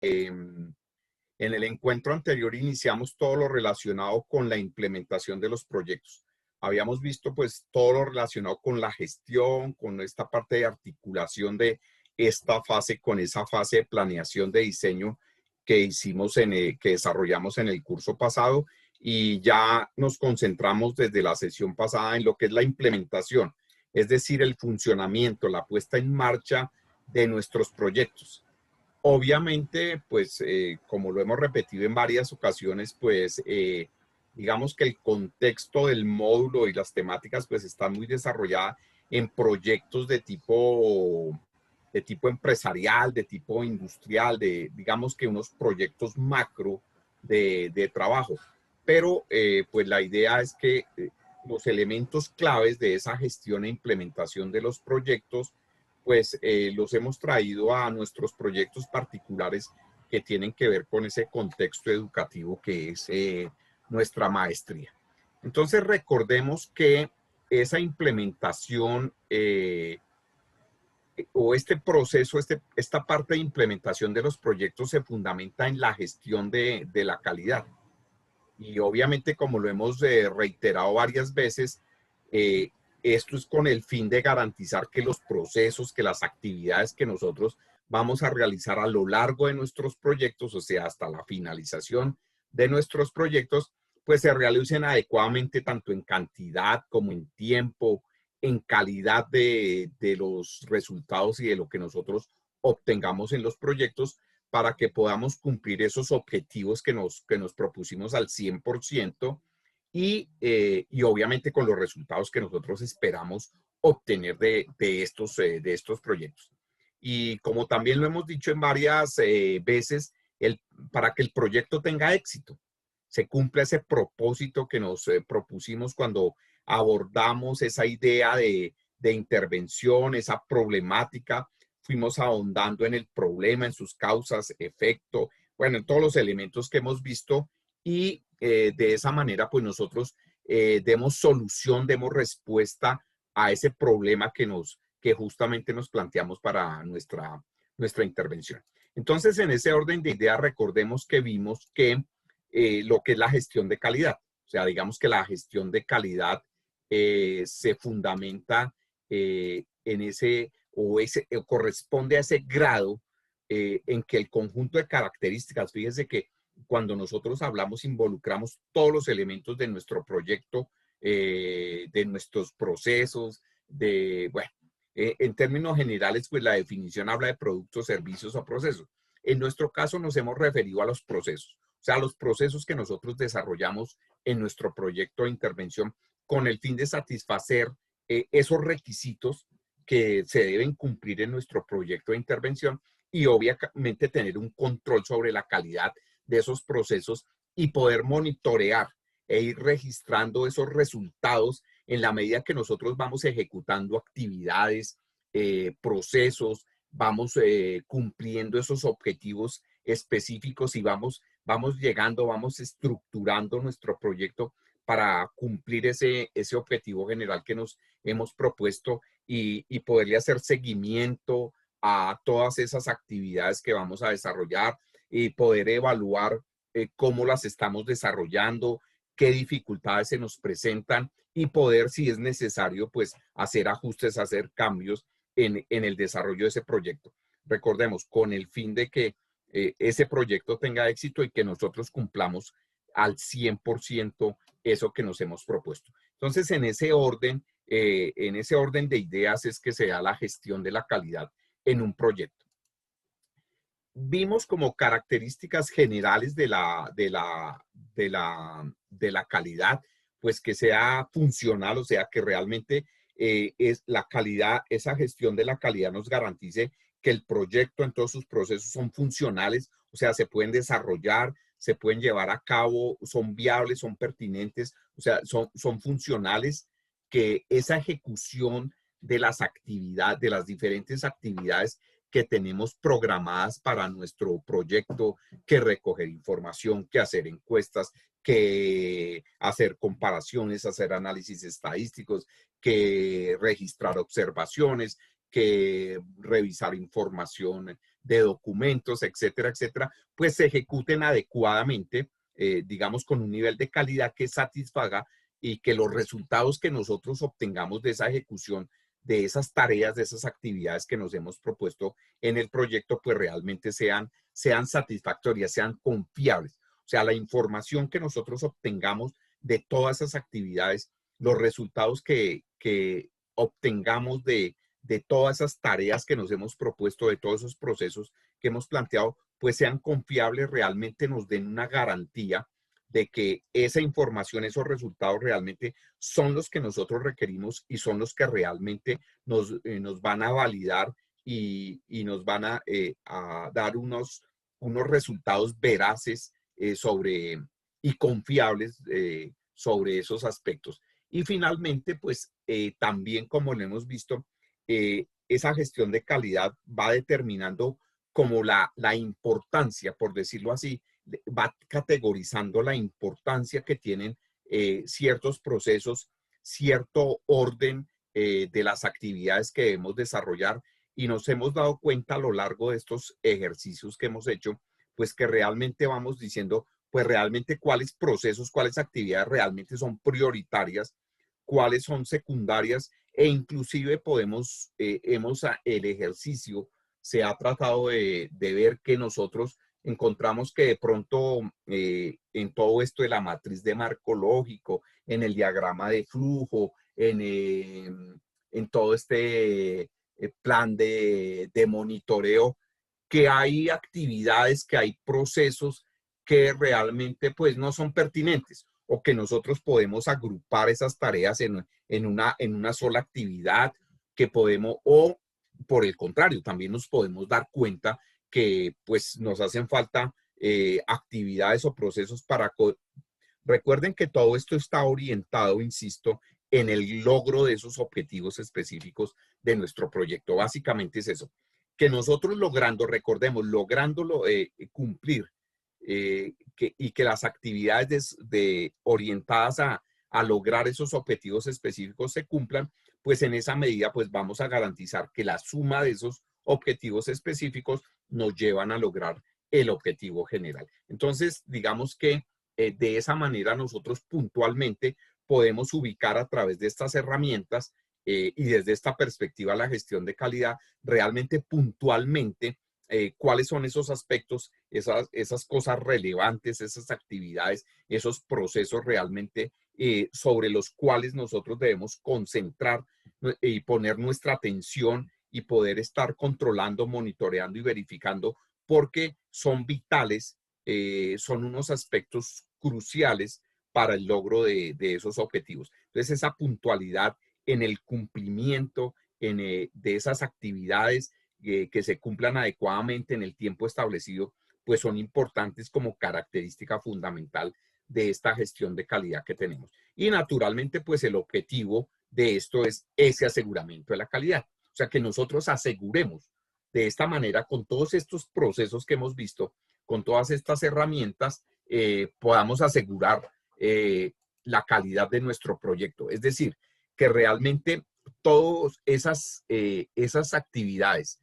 En el encuentro anterior iniciamos todo lo relacionado con la implementación de los proyectos. Habíamos visto pues todo lo relacionado con la gestión, con esta parte de articulación de esta fase con esa fase de planeación de diseño que hicimos que desarrollamos en el curso pasado, y ya nos concentramos desde la sesión pasada en lo que es la implementación, es decir, el funcionamiento, la puesta en marcha de nuestros proyectos. Obviamente, pues como lo hemos repetido en varias ocasiones, pues digamos que el contexto del módulo y las temáticas pues están muy desarrolladas en proyectos de tipo empresarial, de tipo industrial, digamos que unos proyectos macro de trabajo. Pero pues la idea es que los elementos claves de esa gestión e implementación de los proyectos pues los hemos traído a nuestros proyectos particulares que tienen que ver con ese contexto educativo que es nuestra maestría. Entonces recordemos que esa implementación o este proceso, esta parte de implementación de los proyectos se fundamenta en la gestión de la calidad. Y obviamente, como lo hemos reiterado varias veces, esto es con el fin de garantizar que los procesos, que las actividades que nosotros vamos a realizar a lo largo de nuestros proyectos, o sea, hasta la finalización de nuestros proyectos, pues se realicen adecuadamente tanto en cantidad como en tiempo, en calidad de los resultados y de lo que nosotros obtengamos en los proyectos, para que podamos cumplir esos objetivos que nos propusimos al 100%, y obviamente con los resultados que nosotros esperamos obtener de estos proyectos. Y como también lo hemos dicho en varias veces, para que el proyecto tenga éxito, se cumpla ese propósito que nos propusimos cuando abordamos esa idea de intervención, esa problemática. Fuimos ahondando en el problema, en sus causas, efecto, bueno, en todos los elementos que hemos visto, y de esa manera pues nosotros demos solución, demos respuesta a ese problema que justamente nos planteamos para nuestra intervención. Entonces, en ese orden de ideas, recordemos que vimos que lo que es la gestión de calidad, o sea, digamos que la gestión de calidad se fundamenta en o corresponde a ese grado en que el conjunto de características, fíjese que cuando nosotros hablamos, involucramos todos los elementos de nuestro proyecto, de nuestros procesos, bueno, en términos generales, pues la definición habla de productos, servicios o procesos. En nuestro caso nos hemos referido a los procesos, o sea, los procesos que nosotros desarrollamos en nuestro proyecto de intervención con el fin de satisfacer esos requisitos que se deben cumplir en nuestro proyecto de intervención, y obviamente tener un control sobre la calidad de esos procesos y poder monitorear e ir registrando esos resultados en la medida que nosotros vamos ejecutando actividades, procesos, vamos cumpliendo esos objetivos específicos y vamos llegando, vamos estructurando nuestro proyecto para cumplir ese objetivo general que nos hemos propuesto, y poderle hacer seguimiento a todas esas actividades que vamos a desarrollar, y poder evaluar cómo las estamos desarrollando, qué dificultades se nos presentan, y poder, si es necesario, pues hacer ajustes, hacer cambios en el desarrollo de ese proyecto. Recordemos, con el fin de que ese proyecto tenga éxito y que nosotros cumplamos al 100% eso que nos hemos propuesto. Entonces, en ese orden de ideas es que se da la gestión de la calidad en un proyecto. Vimos como características generales de la calidad, pues que sea funcional, o sea, que realmente es la calidad, esa gestión de la calidad nos garantice que el proyecto en todos sus procesos son funcionales, o sea, se pueden desarrollar, se pueden llevar a cabo, son viables, son pertinentes, o sea, son funcionales, que esa ejecución de las actividades, de las diferentes actividades que tenemos programadas para nuestro proyecto, que recoger información, que hacer encuestas, que hacer comparaciones, hacer análisis estadísticos, que registrar observaciones, que revisar información de documentos, etcétera, etcétera, pues se ejecuten adecuadamente, digamos, con un nivel de calidad que satisfaga y que los resultados que nosotros obtengamos de esa ejecución, de esas tareas, de esas actividades que nos hemos propuesto en el proyecto, pues realmente sean satisfactorias, sean confiables. O sea, la información que nosotros obtengamos de todas esas actividades, los resultados que obtengamos de todas esas tareas que nos hemos propuesto, de todos esos procesos que hemos planteado, pues sean confiables, realmente nos den una garantía de que esa información, esos resultados realmente son los que nosotros requerimos y son los que realmente nos van a validar y nos van a dar unos resultados veraces y confiables sobre esos aspectos. Y finalmente, pues también como lo hemos visto, esa gestión de calidad va determinando como la importancia, por decirlo así, va categorizando la importancia que tienen ciertos procesos, cierto orden de las actividades que debemos desarrollar y nos hemos dado cuenta a lo largo de estos ejercicios que hemos hecho, pues que realmente vamos diciendo, pues realmente cuáles procesos, cuáles actividades realmente son prioritarias, cuáles son secundarias e inclusive el ejercicio se ha tratado de ver que nosotros encontramos que de pronto en todo esto de la matriz de marco lógico, en el diagrama de flujo, en todo este plan de monitoreo, que hay actividades, que hay procesos que realmente pues no son pertinentes o que nosotros podemos agrupar esas tareas en una sola actividad que podemos, o por el contrario, también nos podemos dar cuenta que pues nos hacen falta actividades o procesos para... Recuerden que todo esto está orientado, insisto, en el logro de esos objetivos específicos de nuestro proyecto. Básicamente es eso, que nosotros logrando, recordemos, lográndolo cumplir y que las actividades orientadas a lograr esos objetivos específicos se cumplan, pues en esa medida pues vamos a garantizar que la suma de esos objetivos específicos nos llevan a lograr el objetivo general. Entonces, digamos que de esa manera nosotros puntualmente podemos ubicar a través de estas herramientas y desde esta perspectiva la gestión de calidad, realmente puntualmente cuáles son esos aspectos, esas cosas relevantes, esas actividades, esos procesos realmente sobre los cuales nosotros debemos concentrar y poner nuestra atención y poder estar controlando, monitoreando y verificando porque son vitales, son unos aspectos cruciales para el logro de esos objetivos. Entonces, esa puntualidad en el cumplimiento de esas actividades que se cumplan adecuadamente en el tiempo establecido, pues son importantes como característica fundamental de esta gestión de calidad que tenemos. Y naturalmente, pues el objetivo de esto es ese aseguramiento de la calidad. O sea, que nosotros aseguremos de esta manera, con todos estos procesos que hemos visto, con todas estas herramientas, podamos asegurar la calidad de nuestro proyecto. Es decir, que realmente todas esas actividades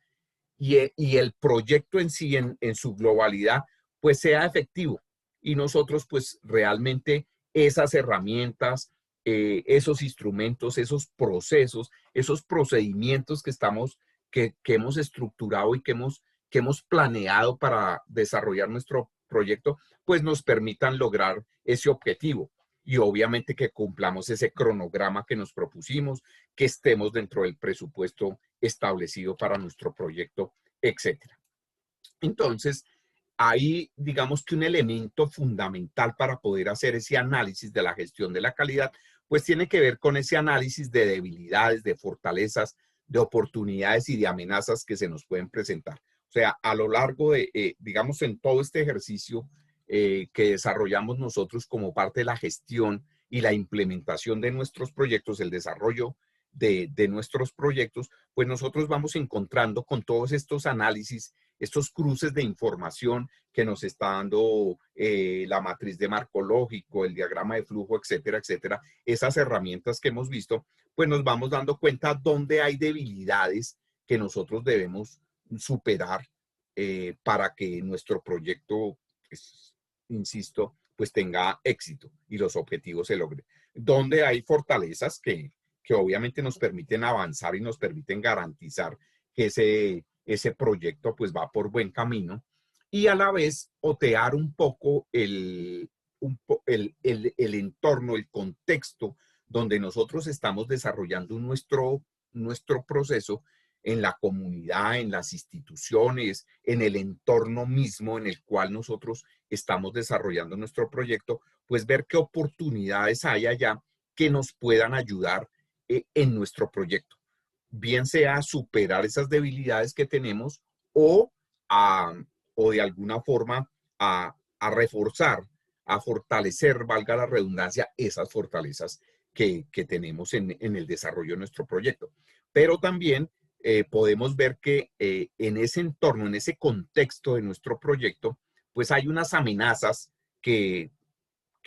y el proyecto en sí, en su globalidad, pues sea efectivo. Y nosotros, pues realmente esas herramientas, esos instrumentos, esos procesos, esos procedimientos que hemos estructurado y que hemos planeado para desarrollar nuestro proyecto, pues nos permitan lograr ese objetivo. Y obviamente que cumplamos ese cronograma que nos propusimos, que estemos dentro del presupuesto establecido para nuestro proyecto, etcétera. Entonces, ahí digamos que un elemento fundamental para poder hacer ese análisis de la gestión de la calidad, pues tiene que ver con ese análisis de debilidades, de fortalezas, de oportunidades y de amenazas que se nos pueden presentar. O sea, a lo largo digamos, en todo este ejercicio que desarrollamos nosotros como parte de la gestión y la implementación de nuestros proyectos, el desarrollo de nuestros proyectos, pues nosotros vamos encontrando con todos estos análisis, estos cruces de información que nos está dando la matriz de marco lógico, el diagrama de flujo, etcétera, etcétera, esas herramientas que hemos visto, pues nos vamos dando cuenta dónde hay debilidades que nosotros debemos superar para que nuestro proyecto, pues, insisto, pues tenga éxito y los objetivos se logren. Donde hay fortalezas que obviamente nos permiten avanzar y nos permiten garantizar que ese proyecto pues va por buen camino y a la vez otear un poco el entorno, el contexto donde nosotros estamos desarrollando nuestro proceso en la comunidad, en las instituciones, en el entorno mismo en el cual nosotros estamos desarrollando nuestro proyecto, pues ver qué oportunidades hay allá que nos puedan ayudar en nuestro proyecto. Bien sea a superar esas debilidades que tenemos o, a, o de alguna forma a reforzar, a fortalecer, valga la redundancia, esas fortalezas que tenemos en el desarrollo de nuestro proyecto. Pero también podemos ver que en ese entorno, en ese contexto de nuestro proyecto, pues hay unas amenazas que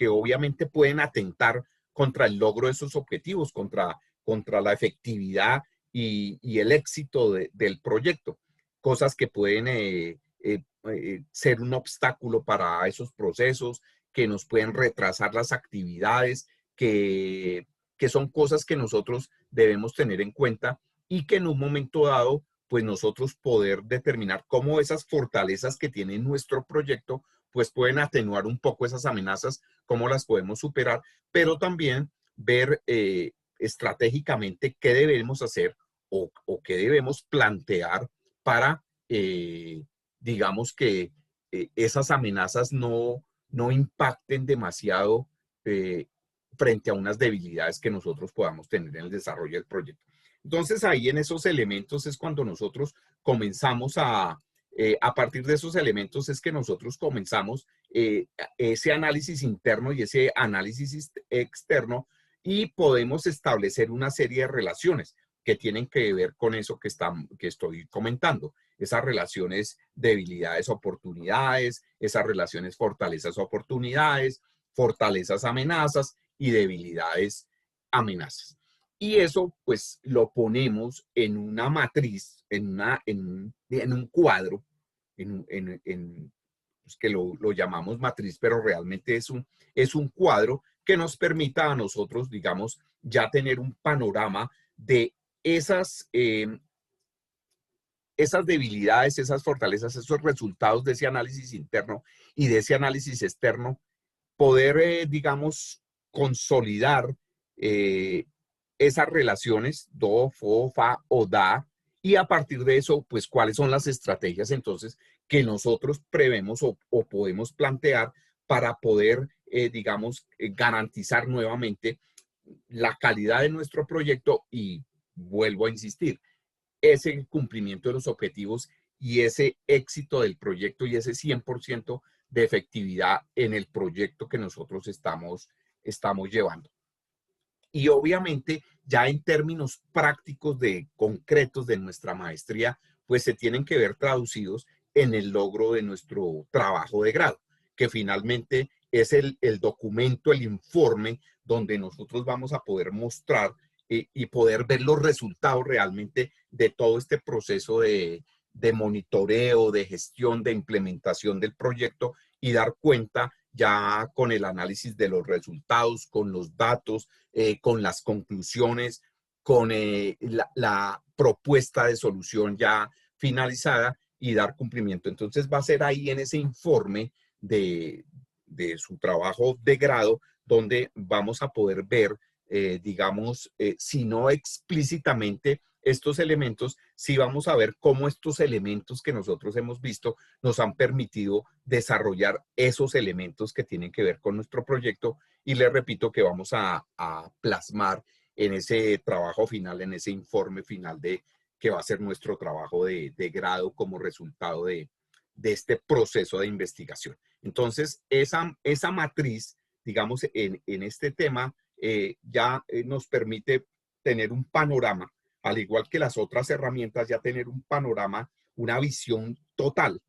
obviamente pueden atentar contra el logro de esos objetivos, contra la efectividad y el éxito del proyecto. Cosas que pueden ser un obstáculo para esos procesos, que nos pueden retrasar las actividades, que son cosas que nosotros debemos tener en cuenta y que en un momento dado, pues nosotros poder determinar cómo esas fortalezas que tiene nuestro proyecto, pues pueden atenuar un poco esas amenazas, cómo las podemos superar, pero también ver estratégicamente qué debemos hacer o qué debemos plantear para, digamos que esas amenazas no impacten demasiado eh, frente a unas debilidades que nosotros podamos tener en el desarrollo del proyecto. Entonces ahí en esos elementos es cuando nosotros comenzamos a partir de esos elementos es que nosotros comenzamos ese análisis interno y ese análisis externo y podemos establecer una serie de relaciones que tienen que ver con eso que estoy comentando. Esas relaciones debilidades, oportunidades, esas relaciones fortalezas, oportunidades, fortalezas, amenazas y debilidades, amenazas. Y eso pues lo ponemos en una matriz, en un cuadro, pues, que lo llamamos matriz, pero realmente es un cuadro que nos permita a nosotros, digamos, ya tener un panorama de esas debilidades, esas fortalezas, esos resultados de ese análisis interno y de ese análisis externo, poder, digamos, consolidar eh, esas relaciones, do, fo, fa o da, y a partir de eso, pues, cuáles son las estrategias entonces que nosotros prevemos o podemos plantear para poder, digamos, garantizar nuevamente la calidad de nuestro proyecto y vuelvo a insistir, ese cumplimiento de los objetivos y ese éxito del proyecto y ese 100% de efectividad en el proyecto que nosotros estamos llevando. Y obviamente ya en términos prácticos concretos de nuestra maestría, pues se tienen que ver traducidos en el logro de nuestro trabajo de grado, que finalmente es el documento, el informe donde nosotros vamos a poder mostrar y poder ver los resultados realmente de todo este proceso de monitoreo, de gestión, de implementación del proyecto y dar cuenta ya con el análisis de los resultados, con los datos, con las conclusiones, con la propuesta de solución ya finalizada y dar cumplimiento. Entonces va a ser ahí en ese informe de su trabajo de grado donde vamos a poder ver, digamos, si no explícitamente estos elementos, sí vamos a ver cómo estos elementos que nosotros hemos visto nos han permitido desarrollar esos elementos que tienen que ver con nuestro proyecto y les repito que vamos a plasmar en ese trabajo final, en ese informe final de que va a ser nuestro trabajo de grado como resultado de este proceso de investigación. Entonces, esa matriz, digamos, en este tema ya nos permite tener un panorama, al igual que las otras herramientas, ya tener un panorama, una visión total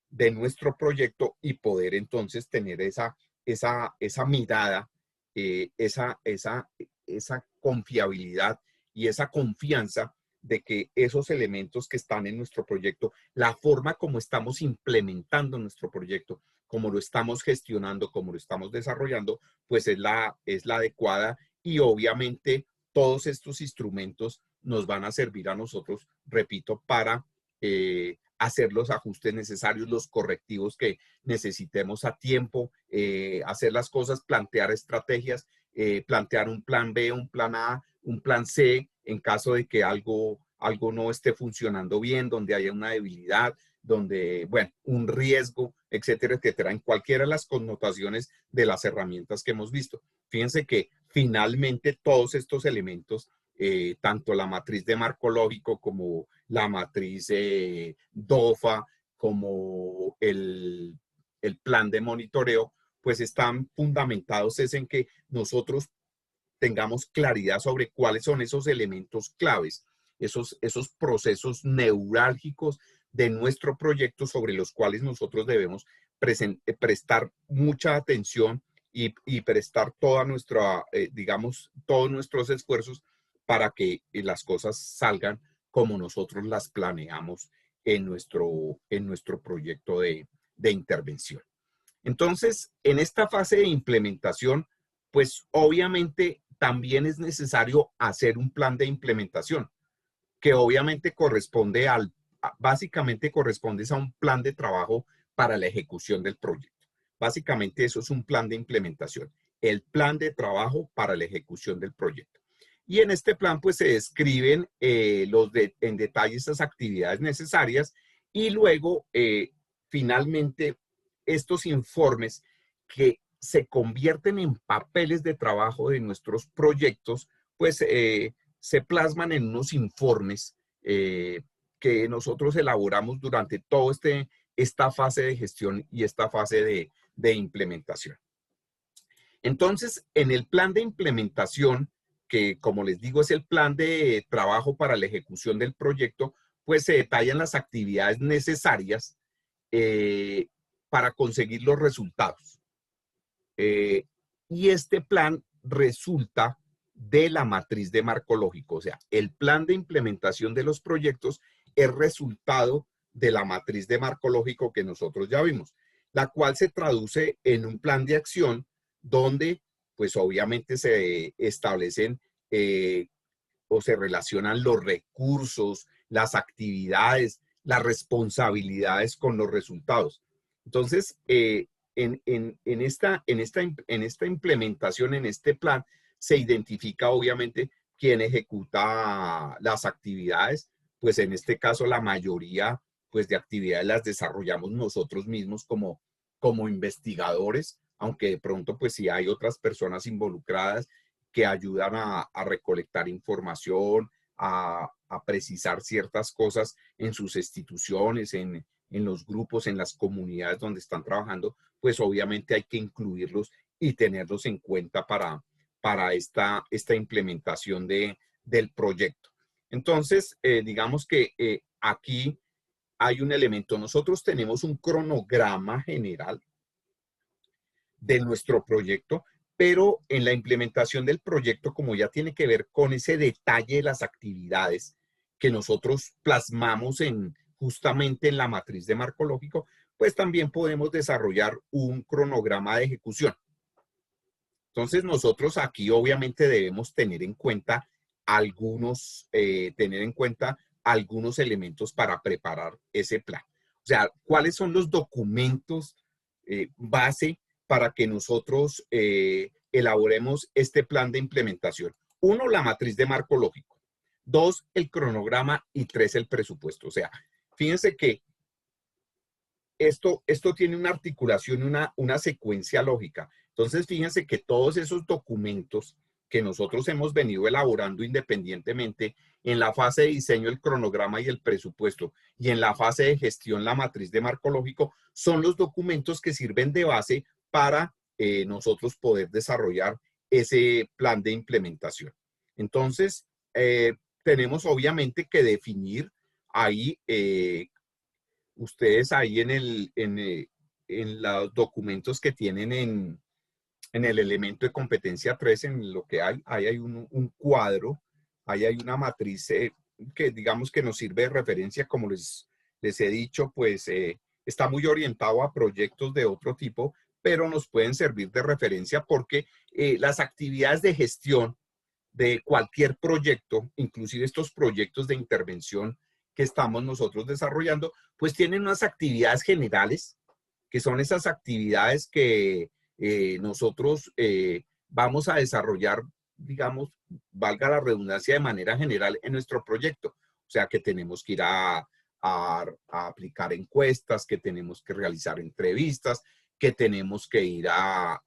de nuestro proyecto y poder entonces tener esa mirada, esa confiabilidad y esa confianza de que esos elementos que están en nuestro proyecto, la forma como estamos implementando nuestro proyecto, como lo estamos gestionando, como lo estamos desarrollando, pues es la adecuada y obviamente todos estos instrumentos nos van a servir a nosotros, repito, para hacer los ajustes necesarios, los correctivos que necesitemos a tiempo, hacer las cosas, plantear estrategias, plantear un plan B, un plan A, un plan C, en caso de que algo no esté funcionando bien, donde haya una debilidad, donde, bueno, un riesgo, etcétera, etcétera, en cualquiera de las connotaciones de las herramientas que hemos visto. Fíjense que finalmente todos estos elementos, tanto la matriz de marco lógico como la matriz DOFA, como el plan de monitoreo, pues están fundamentados es en que nosotros tengamos claridad sobre cuáles son esos elementos claves, esos procesos neurálgicos de nuestro proyecto sobre los cuales nosotros debemos prestar mucha atención y prestar toda nuestra, digamos, todos nuestros esfuerzos para que las cosas salgan como nosotros las planeamos en nuestro proyecto de intervención. Entonces, en esta fase de implementación, pues obviamente también es necesario hacer un plan de implementación, que obviamente básicamente corresponde a un plan de trabajo para la ejecución del proyecto. Básicamente eso es un plan de implementación, el plan de trabajo para la ejecución del proyecto. Y en este plan pues se describen en detalle estas actividades necesarias y luego finalmente estos informes que se convierten en papeles de trabajo de nuestros proyectos, pues se plasman en unos informes que nosotros elaboramos durante toda esta fase de gestión y esta fase de implementación. Entonces, en el plan de implementación, que como les digo es el plan de trabajo para la ejecución del proyecto, pues se detallan las actividades necesarias para conseguir los resultados. Y este plan resulta de la matriz de marco lógico, o sea, el plan de implementación de los proyectos es resultado de la matriz de marco lógico que nosotros ya vimos, la cual se traduce en un plan de acción donde pues obviamente se establecen o se relacionan los recursos, las actividades, las responsabilidades con los resultados. Entonces, en esta implementación, en este plan, se identifica obviamente quién ejecuta las actividades, pues en este caso la mayoría pues, de actividades las desarrollamos nosotros mismos como investigadores, aunque de pronto pues sí hay otras personas involucradas que ayudan a recolectar información, a precisar ciertas cosas en sus instituciones, en los grupos, en las comunidades donde están trabajando, pues obviamente hay que incluirlos y tenerlos en cuenta para esta implementación del proyecto. Entonces, digamos que aquí hay un elemento. Nosotros tenemos un cronograma general de nuestro proyecto, pero en la implementación del proyecto, como ya tiene que ver con ese detalle de las actividades que nosotros plasmamos justamente en la matriz de marco lógico, pues también podemos desarrollar un cronograma de ejecución. Entonces nosotros aquí obviamente debemos tener en cuenta algunos elementos para preparar ese plan. O sea, ¿cuáles son los documentos base para que nosotros elaboremos este plan de implementación? 1, la matriz de marco lógico. 2, el cronograma. Y 3, el presupuesto. O sea, fíjense que esto tiene una articulación, una secuencia lógica. Entonces, fíjense que todos esos documentos que nosotros hemos venido elaborando independientemente en la fase de diseño, el cronograma y el presupuesto, y en la fase de gestión, la matriz de marco lógico, son los documentos que sirven de base para nosotros poder desarrollar ese plan de implementación. Entonces, tenemos obviamente que definir ahí, ustedes ahí en los documentos que tienen en el elemento de competencia 3, en lo que hay un cuadro, ahí hay una matriz que digamos que nos sirve de referencia, como les he dicho, pues está muy orientado a proyectos de otro tipo, pero nos pueden servir de referencia porque las actividades de gestión de cualquier proyecto, inclusive estos proyectos de intervención que estamos nosotros desarrollando, pues tienen unas actividades generales, que son esas actividades que nosotros vamos a desarrollar, digamos, valga la redundancia, de manera general en nuestro proyecto. O sea, que tenemos que ir a aplicar encuestas, que tenemos que realizar entrevistas, que tenemos que ir a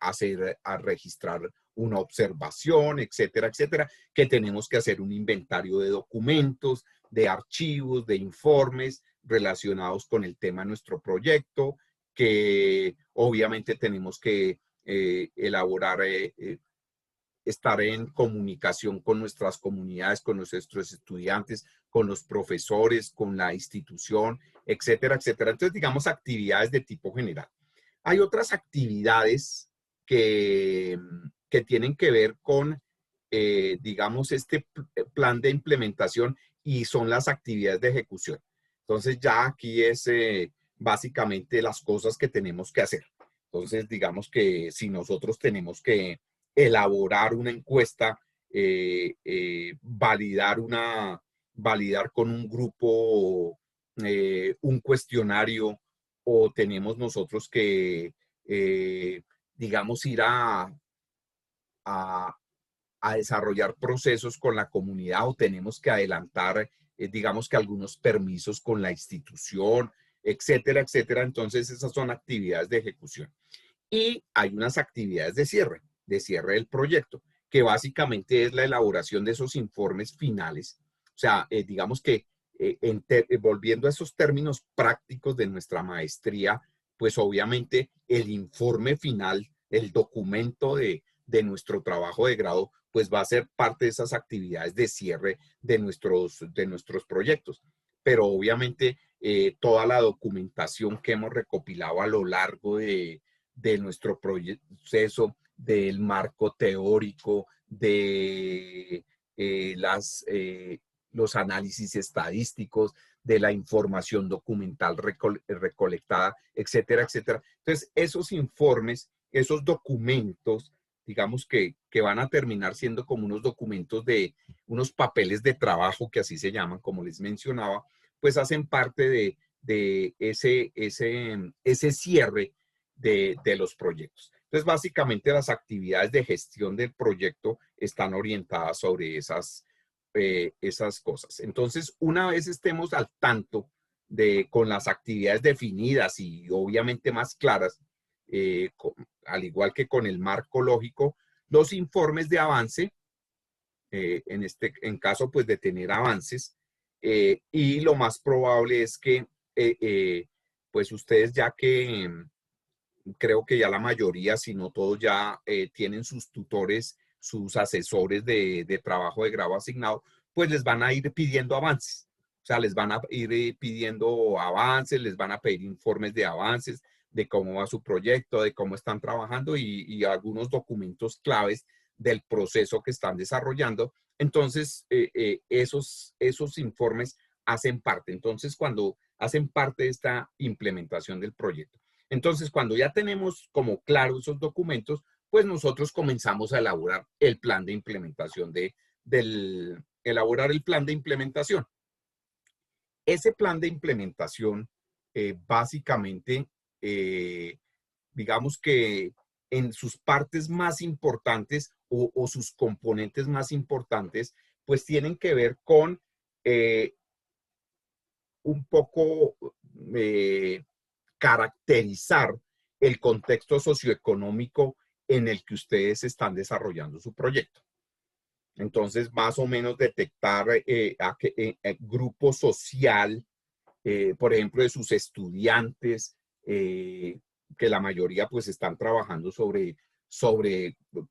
registrar una observación, etcétera, etcétera, que tenemos que hacer un inventario de documentos, de archivos, de informes relacionados con el tema de nuestro proyecto, que obviamente tenemos que elaborar, estar en comunicación con nuestras comunidades, con nuestros estudiantes, con los profesores, con la institución, etcétera, etcétera. Entonces, digamos, actividades de tipo general. Hay otras actividades que tienen que ver con, digamos, este plan de implementación y son las actividades de ejecución. Entonces, ya aquí es básicamente las cosas que tenemos que hacer. Entonces, digamos que si nosotros tenemos que elaborar una encuesta, validar con un grupo un cuestionario, o tenemos nosotros que, digamos, ir a, a desarrollar procesos con la comunidad, o tenemos que adelantar, digamos que algunos permisos con la institución, etcétera, etcétera. Entonces, esas son actividades de ejecución. Y hay unas actividades de cierre del proyecto, que básicamente es la elaboración de esos informes finales. O sea, digamos que volviendo a esos términos prácticos de nuestra maestría, pues obviamente el informe final, el documento de nuestro trabajo de grado, pues va a ser parte de esas actividades de cierre de nuestros proyectos. Pero obviamente toda la documentación que hemos recopilado a lo largo de nuestro proceso, del marco teórico, de los análisis estadísticos, de la información documental recolectada, etcétera, etcétera. Entonces, esos informes, esos documentos, digamos que van a terminar siendo como unos documentos unos papeles de trabajo, que así se llaman, como les mencionaba, pues hacen parte de ese cierre de los proyectos. Entonces, básicamente las actividades de gestión del proyecto están orientadas sobre esas cosas. Entonces, una vez estemos al tanto con las actividades definidas y obviamente más claras, al igual que con el marco lógico, los informes de avance, en caso pues de tener avances, y lo más probable es que pues ustedes, ya que creo que ya la mayoría, si no todos, ya tienen sus tutores, sus asesores de trabajo de grado asignado, pues les van a ir pidiendo avances. O sea, les van a ir pidiendo avances, les van a pedir informes de avances, de cómo va su proyecto, de cómo están trabajando, y algunos documentos claves del proceso que están desarrollando. Entonces, esos informes hacen parte. Entonces, cuando hacen parte de esta implementación del proyecto. Entonces, cuando ya tenemos como claro esos documentos, pues nosotros comenzamos a elaborar el plan de implementación elaborar el plan de implementación. Ese plan de implementación, básicamente, digamos que en sus partes más importantes o sus componentes más importantes, pues tienen que ver con un poco caracterizar el contexto socioeconómico en el que ustedes están desarrollando su proyecto. Entonces, más o menos detectar grupo social, por ejemplo, de sus estudiantes, que la mayoría pues están trabajando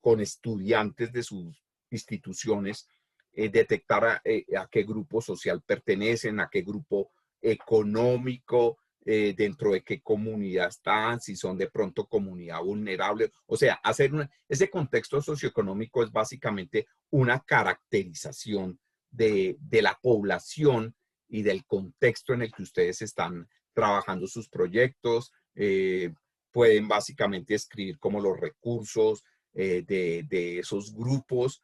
con estudiantes de sus instituciones, detectar a qué grupo social pertenecen, a qué grupo económico, dentro de qué comunidad están, si son de pronto comunidad vulnerable. O sea, ese contexto socioeconómico es básicamente una caracterización de la población y del contexto en el que ustedes están trabajando sus proyectos. Pueden básicamente escribir como los recursos de esos grupos.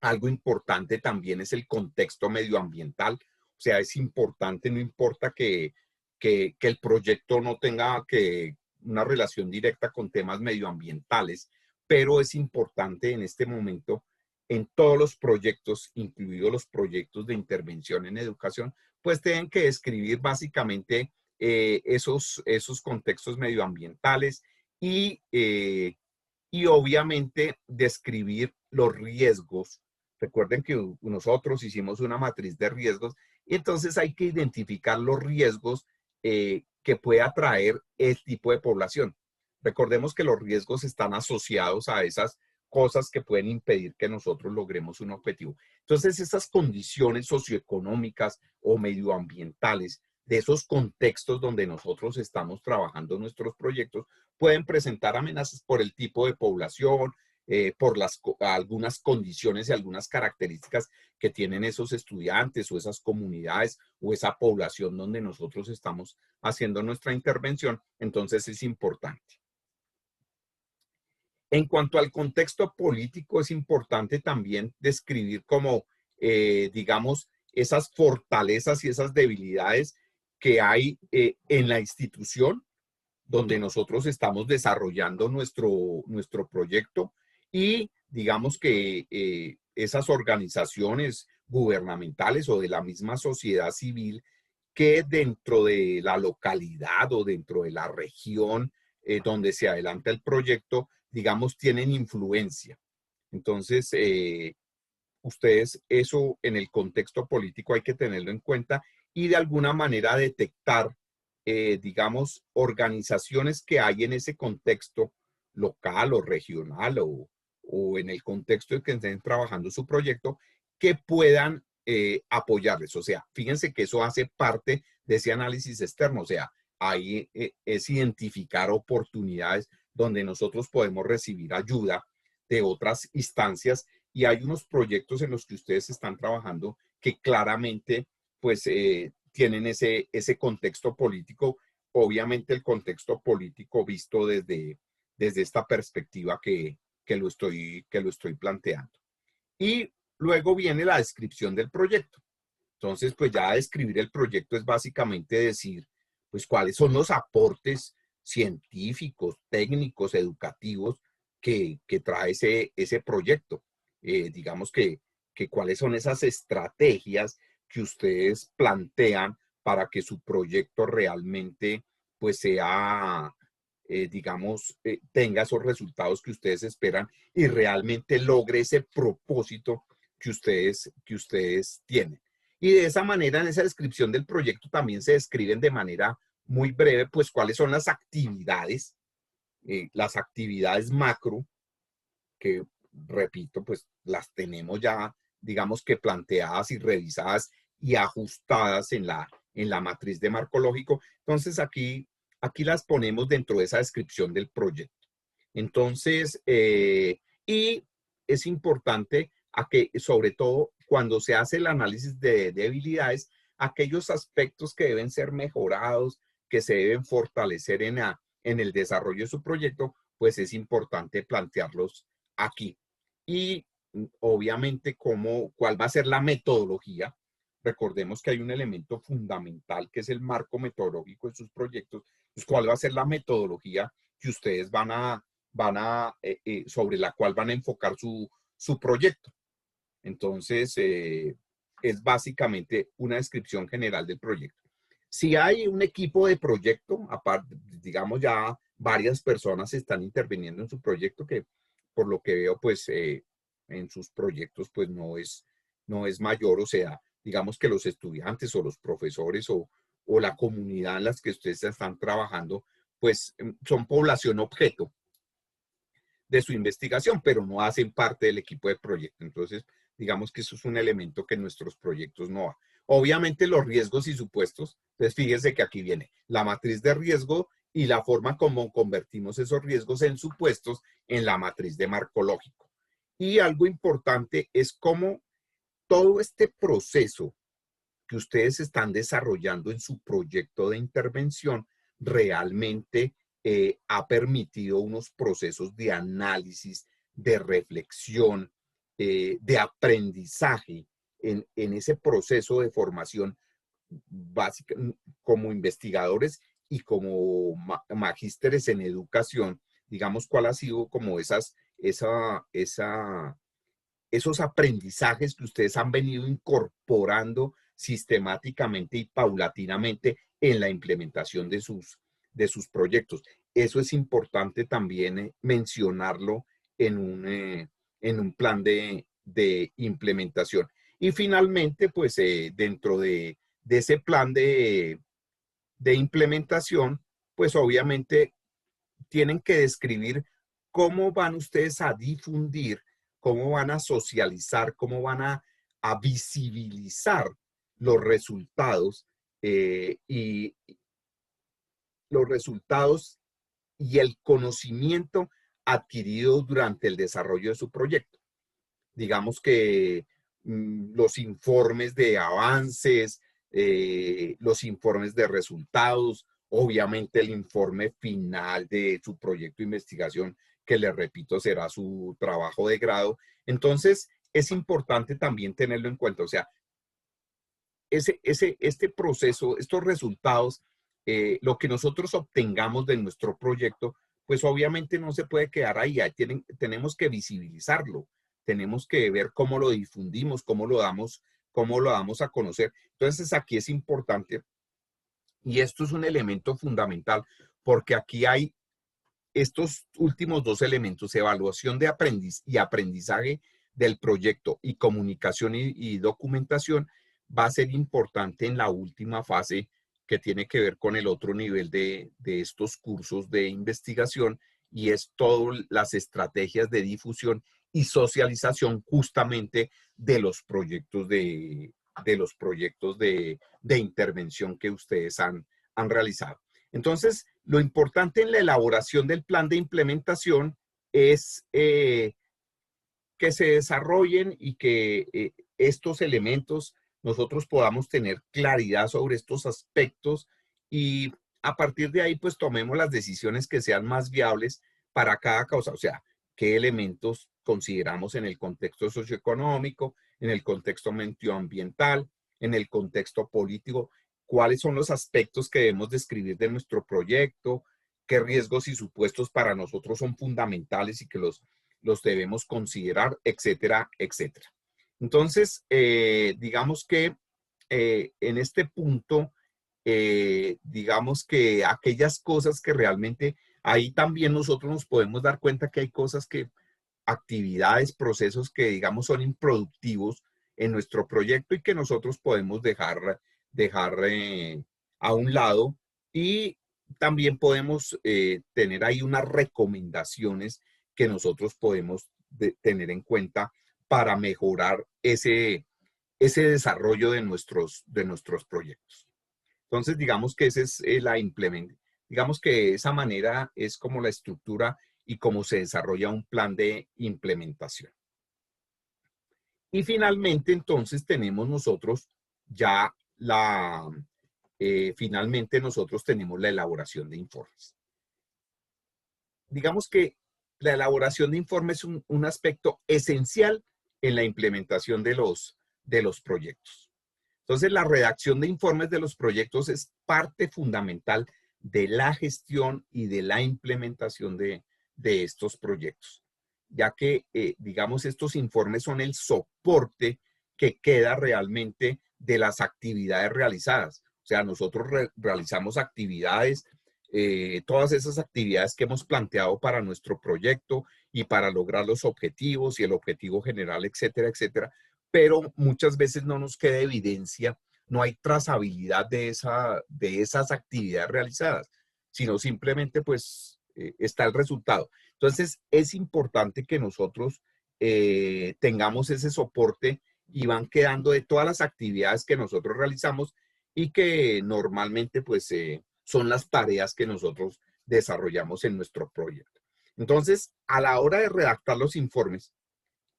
Algo importante también es el contexto medioambiental. O sea, es importante, no importa que el proyecto no tenga una relación directa con temas medioambientales, pero es importante en este momento en todos los proyectos, incluidos los proyectos de intervención en educación, pues tienen que describir básicamente esos contextos medioambientales y obviamente describir los riesgos. Recuerden que nosotros hicimos una matriz de riesgos y entonces hay que identificar los riesgos que pueda traer el tipo de población. Recordemos que los riesgos están asociados a esas cosas que pueden impedir que nosotros logremos un objetivo. Entonces, esas condiciones socioeconómicas o medioambientales de esos contextos donde nosotros estamos trabajando nuestros proyectos pueden presentar amenazas por el tipo de población, por algunas condiciones y algunas características que tienen esos estudiantes o esas comunidades o esa población donde nosotros estamos haciendo nuestra intervención. Entonces es importante. En cuanto al contexto político, es importante también describir como, digamos, esas fortalezas y esas debilidades que hay en la institución donde nosotros estamos desarrollando nuestro proyecto y digamos que esas organizaciones gubernamentales o de la misma sociedad civil que dentro de la localidad o dentro de la región donde se adelanta el proyecto, digamos, tienen influencia. Entonces, ustedes eso en el contexto político hay que tenerlo en cuenta y de alguna manera detectar, digamos, organizaciones que hay en ese contexto local o regional o en el contexto en que estén trabajando su proyecto que puedan apoyarles. O sea, fíjense que eso hace parte de ese análisis externo. O sea, ahí es identificar oportunidades donde nosotros podemos recibir ayuda de otras instancias y hay unos proyectos en los que ustedes están trabajando que claramente pues tienen ese contexto político, obviamente el contexto político visto desde esta perspectiva que lo estoy planteando. Y luego viene la descripción del proyecto. Entonces, pues ya describir el proyecto es básicamente decir, pues cuáles son los aportes científicos, técnicos, educativos que trae ese proyecto. Digamos que cuáles son esas estrategias que ustedes plantean para que su proyecto realmente pues sea, digamos, tenga esos resultados que ustedes esperan y realmente logre ese propósito que ustedes tienen. Y de esa manera, en esa descripción del proyecto también se describen de manera muy breve, pues cuáles son las actividades macro, que repito, pues las tenemos ya, digamos que planteadas y revisadas y ajustadas en la matriz de marco lógico. Entonces aquí las ponemos dentro de esa descripción del proyecto. Entonces, y es importante a que, sobre todo, cuando se hace el análisis de debilidades, aquellos aspectos que deben ser mejorados, que se deben fortalecer en el desarrollo de su proyecto, pues es importante plantearlos aquí. Y obviamente, ¿cuál va a ser la metodología? Recordemos que hay un elemento fundamental que es el marco metodológico de sus proyectos. Pues, ¿cuál va a ser la metodología que ustedes sobre la cual van a enfocar su proyecto? Entonces, es básicamente una descripción general del proyecto. Si hay un equipo de proyecto, aparte, digamos ya varias personas están interviniendo en su proyecto, que por lo que veo, pues en sus proyectos, pues no es mayor, o sea, digamos que los estudiantes o los profesores o la comunidad en las que ustedes están trabajando, pues son población objeto de su investigación, pero no hacen parte del equipo de proyecto. Entonces, digamos que eso es un elemento que en nuestros proyectos no va. Obviamente los riesgos y supuestos, entonces fíjense que aquí viene la matriz de riesgo y la forma como convertimos esos riesgos en supuestos en la matriz de marco lógico. Y algo importante es cómo todo este proceso que ustedes están desarrollando en su proyecto de intervención realmente ha permitido unos procesos de análisis, de reflexión, de aprendizaje en ese proceso de formación básica como investigadores y como magísteres en educación. Digamos, cuál ha sido como esos aprendizajes que ustedes han venido incorporando sistemáticamente y paulatinamente en la implementación de sus proyectos. Eso es importante también mencionarlo en un plan de implementación. Y finalmente, pues dentro de ese plan de implementación, pues obviamente tienen que describir cómo van ustedes a difundir, cómo van a socializar, cómo van a visibilizar los resultados y los resultados y el conocimiento adquirido durante el desarrollo de su proyecto. Digamos que los informes de avances, los informes de resultados, obviamente el informe final de su proyecto de investigación, que le repito será su trabajo de grado. Entonces, es importante también tenerlo en cuenta. O sea, este proceso, estos resultados, lo que nosotros obtengamos de nuestro proyecto, pues obviamente no se puede quedar ahí. Tenemos que visibilizarlo, tenemos que ver cómo lo difundimos, cómo lo damos a conocer. Entonces aquí es importante, y esto es un elemento fundamental, porque aquí hay estos últimos dos elementos: evaluación de aprendizaje del proyecto y comunicación y documentación. Va a ser importante en la última fase, que tiene que ver con el otro nivel de estos cursos de investigación, y es todas las estrategias de difusión y socialización justamente de los proyectos de intervención que ustedes han realizado. Entonces, lo importante en la elaboración del plan de implementación es que se desarrollen y que estos elementos nosotros podamos tener claridad sobre estos aspectos, y a partir de ahí pues tomemos las decisiones que sean más viables para cada causa. O sea, qué elementos consideramos en el contexto socioeconómico, en el contexto medioambiental, en el contexto político, cuáles son los aspectos que debemos describir de nuestro proyecto, qué riesgos y supuestos para nosotros son fundamentales y que los debemos considerar, etcétera, etcétera. Entonces, digamos que en este punto, digamos que aquellas cosas que realmente, ahí también nosotros nos podemos dar cuenta que hay cosas que, actividades, procesos que digamos son improductivos en nuestro proyecto y que nosotros podemos dejar a un lado, y también podemos tener ahí unas recomendaciones que nosotros podemos tener en cuenta para mejorar ese desarrollo de nuestros proyectos. Entonces, digamos que esa es la implementación. Digamos que esa manera es como la estructura y cómo se desarrolla un plan de implementación. Y finalmente, entonces, tenemos nosotros ya finalmente nosotros tenemos la elaboración de informes. Digamos que la elaboración de informes es un aspecto esencial en la implementación de los proyectos. Entonces, la redacción de informes de los proyectos es parte fundamental de la gestión y de la implementación de estos proyectos, ya que, digamos, estos informes son el soporte que queda realmente de las actividades realizadas. O sea, nosotros realizamos actividades, todas esas actividades que hemos planteado para nuestro proyecto y para lograr los objetivos y el objetivo general, etcétera, etcétera, pero muchas veces no nos queda evidencia, no hay trazabilidad de esas actividades realizadas, sino simplemente pues está el resultado. Entonces es importante que nosotros tengamos ese soporte, y van quedando de todas las actividades que nosotros realizamos y que normalmente pues son las tareas que nosotros desarrollamos en nuestro proyecto. Entonces, a la hora de redactar los informes,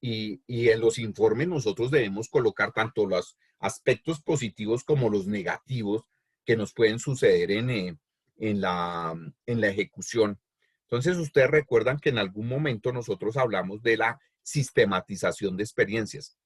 y en los informes nosotros debemos colocar tanto los aspectos positivos como los negativos que nos pueden suceder en en la ejecución. Entonces, ustedes recuerdan que en algún momento nosotros hablamos de la sistematización de experiencias.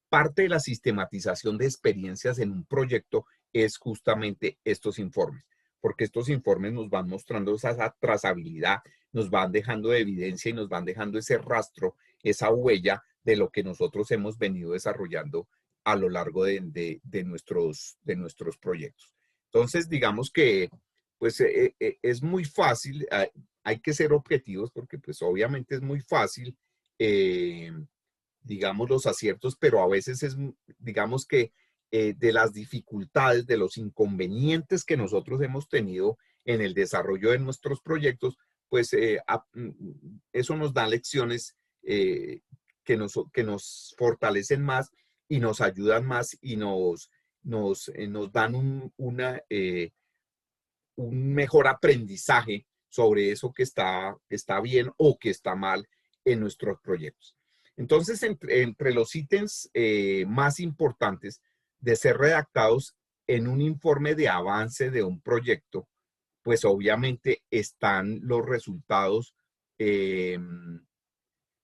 Parte de la sistematización de experiencias en un proyecto es justamente estos informes, porque estos informes nos van mostrando esa trazabilidad, nos van dejando evidencia y nos van dejando ese rastro, esa huella de lo que nosotros hemos venido desarrollando a lo largo de nuestros proyectos. Entonces, digamos que pues es muy fácil, hay que ser objetivos porque pues obviamente es muy fácil digamos, los aciertos, pero a veces es, digamos que de las dificultades, de los inconvenientes que nosotros hemos tenido en el desarrollo de nuestros proyectos, pues eso nos da lecciones que nos fortalecen más y nos ayudan más y nos dan un mejor aprendizaje sobre eso que está bien o que está mal en nuestros proyectos. Entonces, entre los ítems más importantes de ser redactados en un informe de avance de un proyecto, pues obviamente están eh,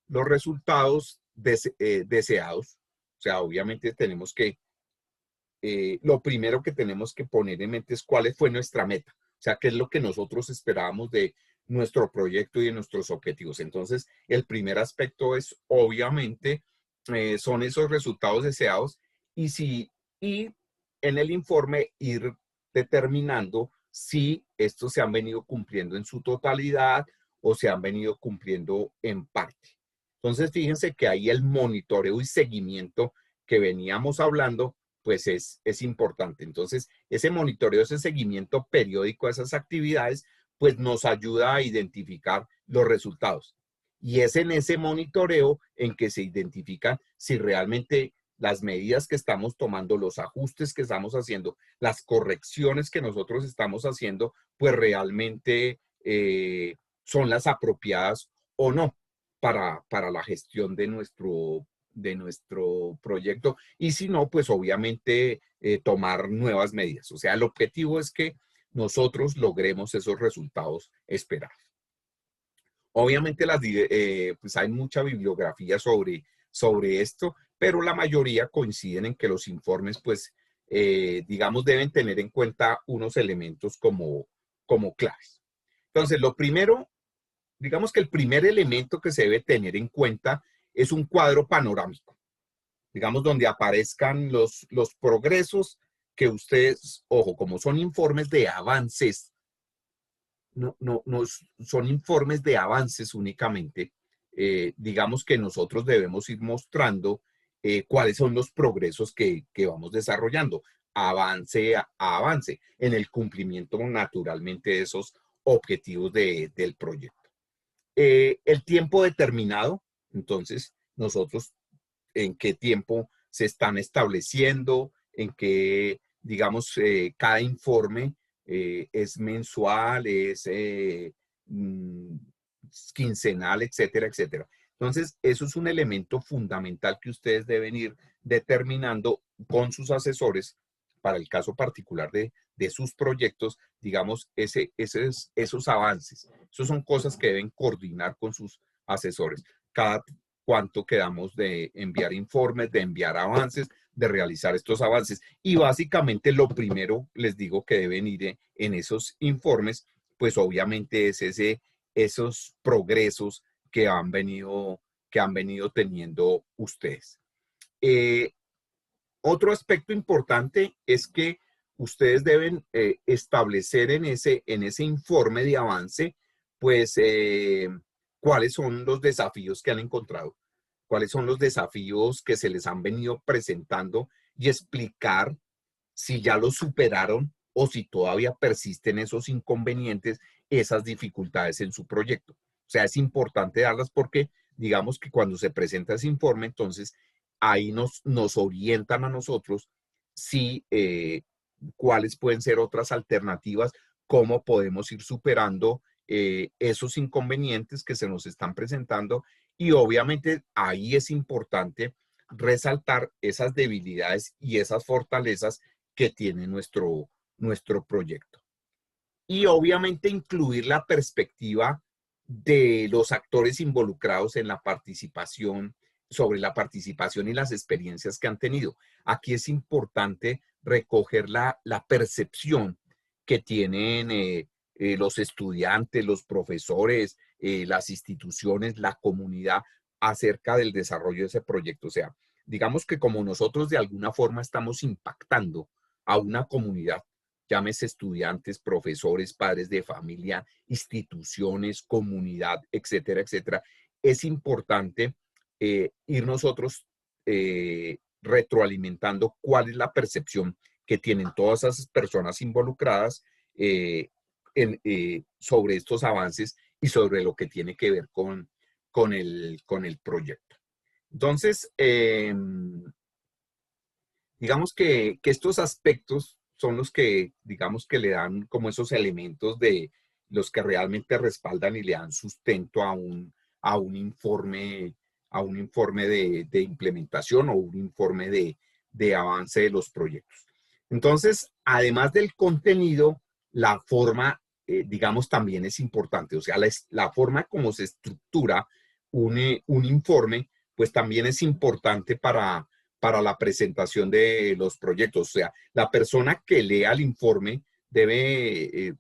los resultados deseados. O sea, obviamente tenemos que, lo primero que tenemos que poner en mente es cuál fue nuestra meta. O sea, qué es lo que nosotros esperábamos de nuestro proyecto y de nuestros objetivos. Entonces, el primer aspecto es, obviamente, son esos resultados deseados y en el informe ir determinando si estos se han venido cumpliendo en su totalidad o se han venido cumpliendo en parte. Entonces, fíjense que ahí el monitoreo y seguimiento que veníamos hablando, pues es importante. Entonces, ese monitoreo, ese seguimiento periódico a esas actividades, pues nos ayuda a identificar los resultados. Y es en ese monitoreo en que se identifican si realmente las medidas que estamos tomando, los ajustes que estamos haciendo, las correcciones que nosotros estamos haciendo, pues realmente son las apropiadas o no para la gestión de nuestro proyecto. Y si no, pues obviamente tomar nuevas medidas. O sea, el objetivo es que nosotros logremos esos resultados esperados. Obviamente pues hay mucha bibliografía sobre esto, pero la mayoría coinciden en que los informes, pues, digamos, deben tener en cuenta unos elementos como claves. Entonces, lo primero, digamos que el primer elemento que se debe tener en cuenta es un cuadro panorámico, digamos, donde aparezcan los progresos que ustedes, ojo, como son informes de avances, no son informes de avances únicamente. Digamos que nosotros debemos ir mostrando cuáles son los progresos que vamos desarrollando, avance a avance, en el cumplimiento naturalmente de esos objetivos del proyecto. El tiempo determinado, entonces, nosotros en qué tiempo se están estableciendo, en qué, digamos, cada informe es mensual, mm, quincenal, etcétera, etcétera. Entonces, eso es un elemento fundamental que ustedes deben ir determinando con sus asesores para el caso particular de sus proyectos, digamos, esos avances. Esos son cosas que deben coordinar con sus asesores. Cada cuánto quedamos de enviar informes, de enviar avances, de realizar estos avances. Y básicamente lo primero, les digo, que deben ir en esos informes, pues obviamente es esos progresos que han venido teniendo ustedes. Eh, Otro aspecto importante es que ustedes deben establecer en ese informe de avance, pues, cuáles son los desafíos que han encontrado, cuáles son los desafíos que se les han venido presentando y explicar si ya los superaron o si todavía persisten esos inconvenientes, esas dificultades en su proyecto. O sea, es importante darlas porque digamos que cuando se presenta ese informe, entonces ahí nos orientan a nosotros si cuáles pueden ser otras alternativas, cómo podemos ir superando esos inconvenientes que se nos están presentando y obviamente ahí es importante resaltar esas debilidades y esas fortalezas que tiene nuestro proyecto. Y obviamente incluir la perspectiva de los actores involucrados en la participación, sobre la participación y las experiencias que han tenido. Aquí es importante recoger la percepción que tienen los estudiantes, los profesores, las instituciones, la comunidad acerca del desarrollo de ese proyecto. O sea, digamos que como nosotros de alguna forma estamos impactando a una comunidad, llámese estudiantes, profesores, padres de familia, instituciones, comunidad, etcétera, etcétera, es importante ir nosotros retroalimentando cuál es la percepción que tienen todas esas personas involucradas sobre estos avances y sobre lo que tiene que ver con el proyecto. Entonces, digamos que estos aspectos son los que, digamos que le dan como esos elementos de los que realmente respaldan y le dan sustento a un informe, de implementación o un informe de avance de los proyectos. Entonces, además del contenido, la forma, digamos, también es importante. O sea, la forma como se estructura un informe, pues también es importante para la presentación de los proyectos. O sea, la persona que lea el informe debe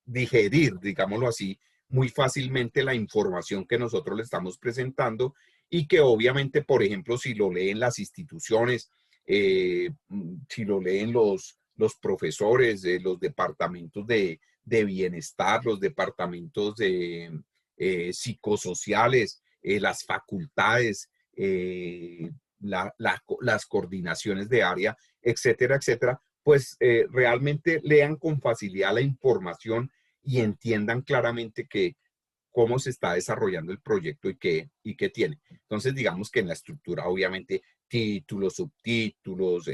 digerir, digámoslo así, muy fácilmente la información que nosotros le estamos presentando y que obviamente, por ejemplo, si lo leen las instituciones, si lo leen los profesores, los departamentos de bienestar, los departamentos de psicosociales, las facultades, las coordinaciones de área, etcétera, etcétera, pues realmente lean con facilidad la información y entiendan claramente cómo se está desarrollando el proyecto y qué tiene. Entonces, digamos que en la estructura, obviamente, títulos, subtítulos,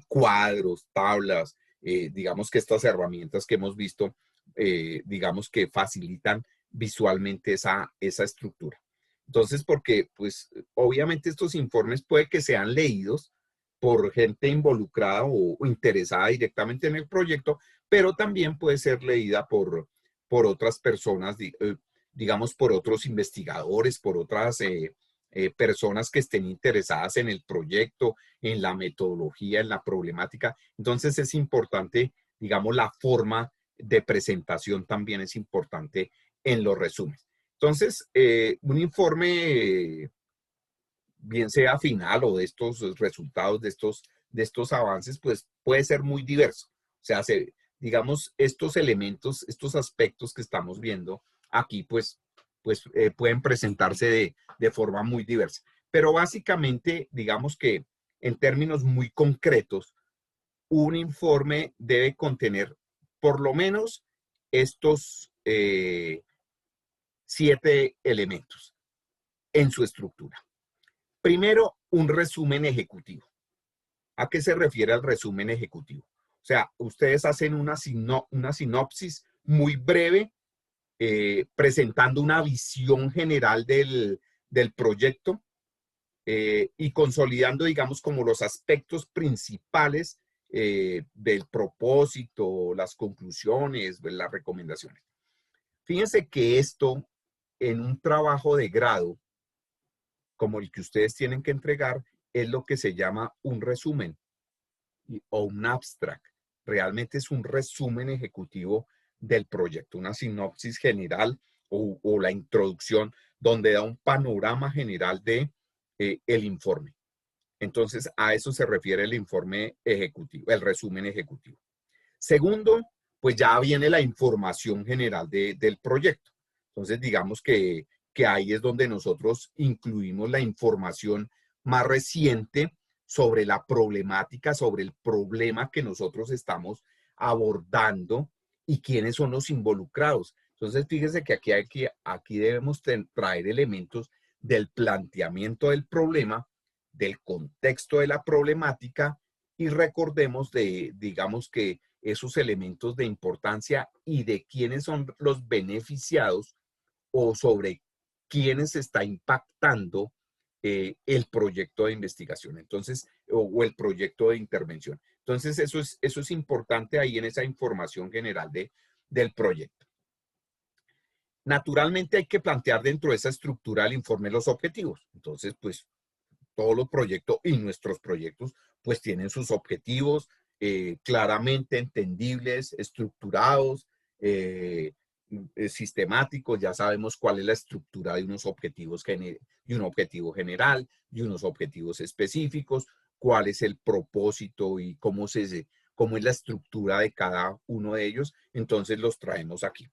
cuadros, tablas, digamos que estas herramientas que hemos visto, digamos que facilitan visualmente esa estructura. Entonces, porque, pues, obviamente estos informes puede que sean leídos por gente involucrada o interesada directamente en el proyecto, pero también puede ser leída por otras personas, digamos, por otros investigadores, por otras personas que estén interesadas en el proyecto, en la metodología, en la problemática. Entonces es importante, digamos, la forma de presentación también es importante en los resúmenes. Entonces, un informe, bien sea final o de estos resultados, de estos avances, pues puede ser muy diverso. O sea, digamos, estos elementos, estos aspectos que estamos viendo aquí, pues pueden presentarse de forma muy diversa. Pero básicamente, digamos que en términos muy concretos, un informe debe contener por lo menos estos 7 elementos en su estructura. Primero, un resumen ejecutivo. ¿A qué se refiere el resumen ejecutivo? O sea, ustedes hacen una sinopsis muy breve, presentando una visión general del proyecto y consolidando, digamos, como los aspectos principales del propósito, las conclusiones, las recomendaciones. Fíjense que esto en un trabajo de grado como el que ustedes tienen que entregar, es lo que se llama un resumen o un abstract. Realmente es un resumen ejecutivo del proyecto, una sinopsis general o la introducción donde da un panorama general de el informe. Entonces, a eso se refiere el informe ejecutivo, el resumen ejecutivo. Segundo, pues ya viene la información general del proyecto. Entonces, digamos que ahí es donde nosotros incluimos la información más reciente sobre la problemática, sobre el problema que nosotros estamos abordando y quiénes son los involucrados. Entonces, fíjese que aquí debemos traer elementos del planteamiento del problema, del contexto de la problemática y recordemos digamos que esos elementos de importancia y de quiénes son los beneficiados o sobre quiénes está impactando el proyecto de investigación, entonces, o el proyecto de intervención. Entonces, eso es importante ahí en esa información general del proyecto. Naturalmente hay que plantear dentro de esa estructura del informe los objetivos. Entonces, pues, todos los proyectos y nuestros proyectos, pues, tienen sus objetivos claramente entendibles, estructurados, sistemáticos. Ya sabemos cuál es la estructura de unos objetivos, de un objetivo general, de unos objetivos específicos, cuál es el propósito y cómo es la estructura de cada uno de ellos. Entonces, los traemos aquí.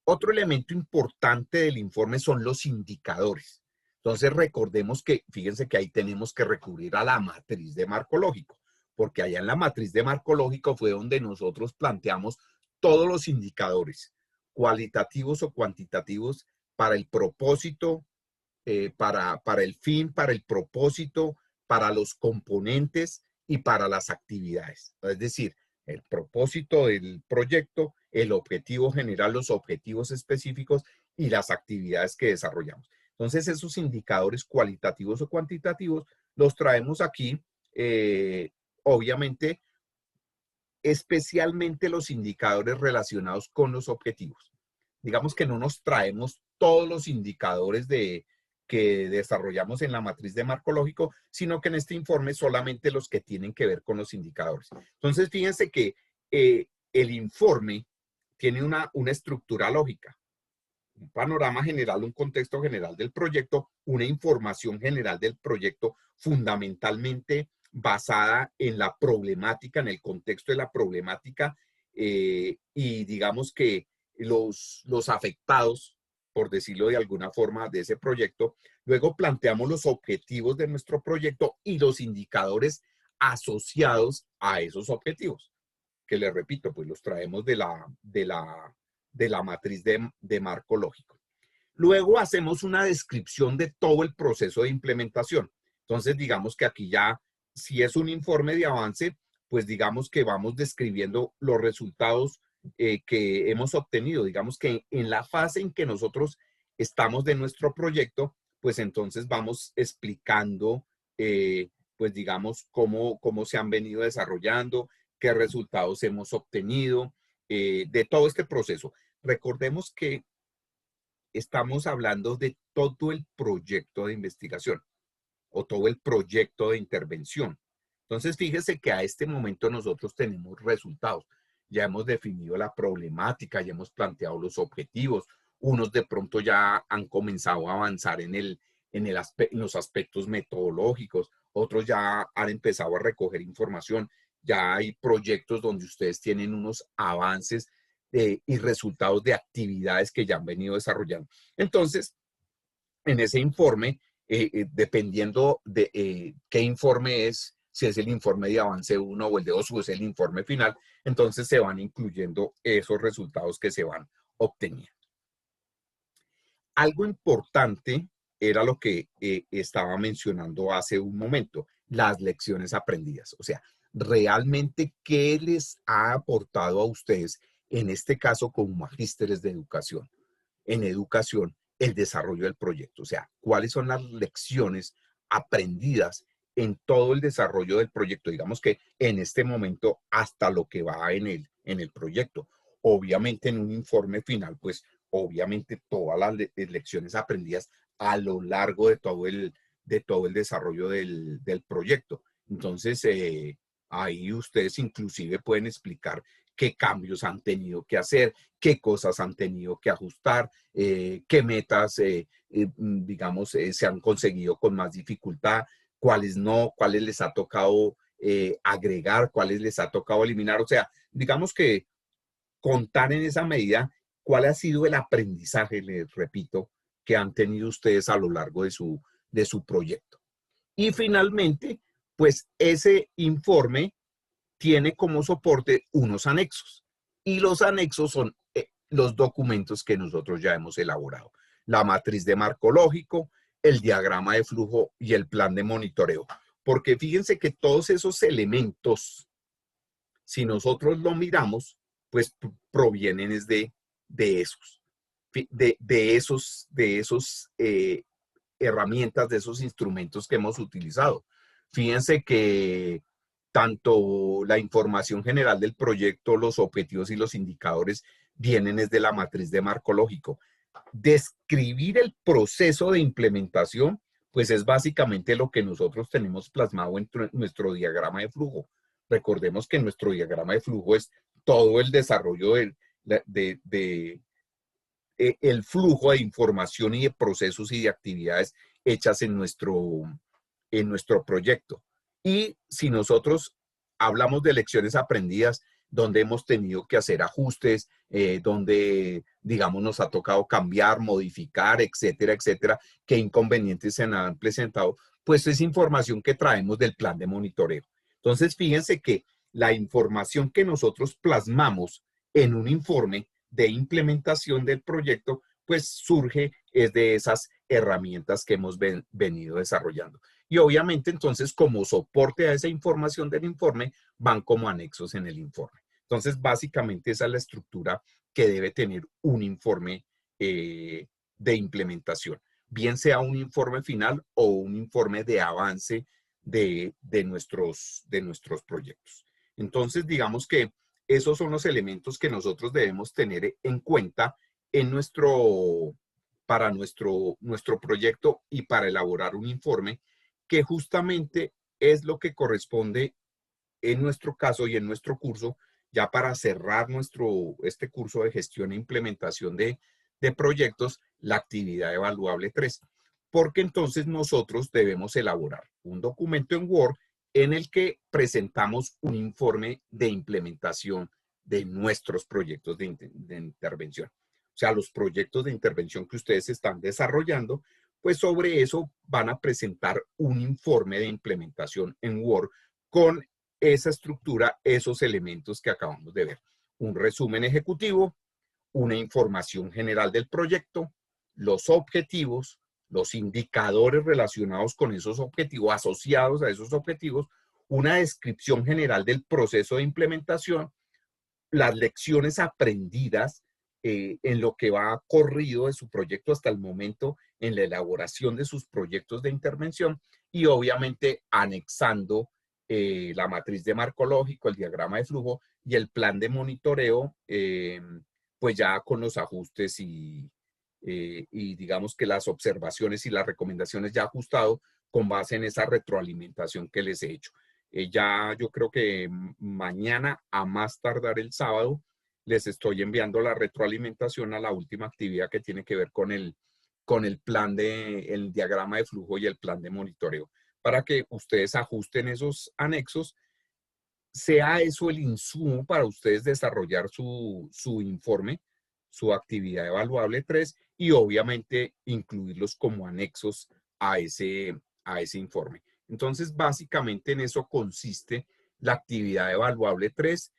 Otro elemento importante del informe son los indicadores. Entonces, recordemos que, fíjense que ahí tenemos que recurrir a la matriz de marco lógico, porque allá en la matriz de marco lógico fue donde nosotros planteamos todos los indicadores, cualitativos o cuantitativos, para el propósito, para el fin, para el propósito, para los componentes y para las actividades. Es decir, el propósito del proyecto, el objetivo general, los objetivos específicos y las actividades que desarrollamos. Entonces, esos indicadores cualitativos o cuantitativos los traemos aquí, obviamente, especialmente los indicadores relacionados con los objetivos. Digamos que no nos traemos todos los indicadores que desarrollamos en la matriz de marco lógico, sino que en este informe solamente los que tienen que ver con los indicadores. Entonces, fíjense que el informe tiene una estructura lógica, un panorama general, un contexto general del proyecto, una información general del proyecto fundamentalmente basada en la problemática, en el contexto de la problemática, y digamos que los afectados, por decirlo de alguna forma, de ese proyecto. Luego planteamos los objetivos de nuestro proyecto y los indicadores asociados a esos objetivos, que les repito, pues los traemos de la matriz de marco lógico. Luego hacemos una descripción de todo el proceso de implementación. Entonces, digamos que aquí ya, si es un informe de avance, pues digamos que vamos describiendo los resultados que hemos obtenido. Digamos que en la fase en que nosotros estamos de nuestro proyecto, pues entonces vamos explicando, pues digamos, cómo se han venido desarrollando, qué resultados hemos obtenido de todo este proceso. Recordemos que estamos hablando de todo el proyecto de investigación o todo el proyecto de intervención. Entonces, fíjese que a este momento nosotros tenemos resultados. Ya hemos definido la problemática, ya hemos planteado los objetivos. Unos de pronto ya han comenzado a avanzar en los aspectos metodológicos. Otros ya han empezado a recoger información. Ya hay proyectos donde ustedes tienen unos avances y resultados de actividades que ya han venido desarrollando. Entonces, en ese informe, dependiendo de qué informe es, si es el informe de avance 1 o el de 2 o es el informe final, entonces se van incluyendo esos resultados que se van obteniendo. Algo importante era lo que estaba mencionando hace un momento, las lecciones aprendidas. O sea, realmente, ¿qué les ha aportado a ustedes, en este caso como magísteres de educación, en educación, el desarrollo del proyecto? O sea, ¿cuáles son las lecciones aprendidas en todo el desarrollo del proyecto? Digamos que en este momento hasta lo que va en el proyecto. Obviamente en un informe final, pues obviamente todas las lecciones aprendidas a lo largo de todo el desarrollo del proyecto. Entonces, ahí ustedes inclusive pueden explicar qué cambios han tenido que hacer, qué cosas han tenido que ajustar, qué metas, digamos, se han conseguido con más dificultad, cuáles no, cuáles les ha tocado agregar, cuáles les ha tocado eliminar. O sea, digamos que contar en esa medida cuál ha sido el aprendizaje, les repito, que han tenido ustedes a lo largo de su proyecto. Y finalmente, pues ese informe tiene como soporte unos anexos. Y los anexos son los documentos que nosotros ya hemos elaborado. La matriz de marco lógico, el diagrama de flujo y el plan de monitoreo. Porque fíjense que todos esos elementos si nosotros lo miramos, pues provienen es de esos, de esos herramientas, de esos instrumentos que hemos utilizado. Fíjense que tanto la información general del proyecto, los objetivos y los indicadores vienen desde la matriz de marco lógico. Describir el proceso de implementación, pues es básicamente lo que nosotros tenemos plasmado en nuestro diagrama de flujo. Recordemos que nuestro diagrama de flujo es todo el desarrollo el flujo de información y de procesos y de actividades hechas en nuestro proyecto. Y si nosotros hablamos de lecciones aprendidas, donde hemos tenido que hacer ajustes, donde, digamos, nos ha tocado cambiar, modificar, etcétera, etcétera, qué inconvenientes se han presentado, pues es información que traemos del plan de monitoreo. Entonces, fíjense que la información que nosotros plasmamos en un informe de implementación del proyecto, pues surge es de esas herramientas que hemos venido desarrollando. Y obviamente entonces como soporte a esa información del informe van como anexos en el informe. Entonces básicamente esa es la estructura que debe tener un informe de implementación, bien sea un informe final o un informe de avance de nuestros proyectos. Entonces digamos que esos son los elementos que nosotros debemos tener en cuenta en para nuestro proyecto y para elaborar un informe que justamente es lo que corresponde en nuestro caso y en nuestro curso, ya para cerrar este curso de gestión e implementación de proyectos, la actividad evaluable 3. Porque entonces nosotros debemos elaborar un documento en Word en el que presentamos un informe de implementación de nuestros proyectos de intervención. O sea, los proyectos de intervención que ustedes están desarrollando, pues sobre eso van a presentar un informe de implementación en Word con esa estructura, esos elementos que acabamos de ver. Un resumen ejecutivo, una información general del proyecto, los objetivos, los indicadores relacionados con esos objetivos, asociados a esos objetivos, una descripción general del proceso de implementación, las lecciones aprendidas en lo que va corrido de su proyecto hasta el momento en la elaboración de sus proyectos de intervención y obviamente anexando la matriz de marco lógico, el diagrama de flujo y el plan de monitoreo, pues ya con los ajustes y digamos que las observaciones y las recomendaciones ya ajustado con base en esa retroalimentación que les he hecho. Ya yo creo que mañana, a más tardar el sábado, les estoy enviando la retroalimentación a la última actividad que tiene que ver con el plan el diagrama de flujo y el plan de monitoreo, para que ustedes ajusten esos anexos, sea eso el insumo para ustedes desarrollar su informe, su actividad evaluable 3 y obviamente incluirlos como anexos a ese informe. Entonces, básicamente en eso consiste la actividad evaluable 3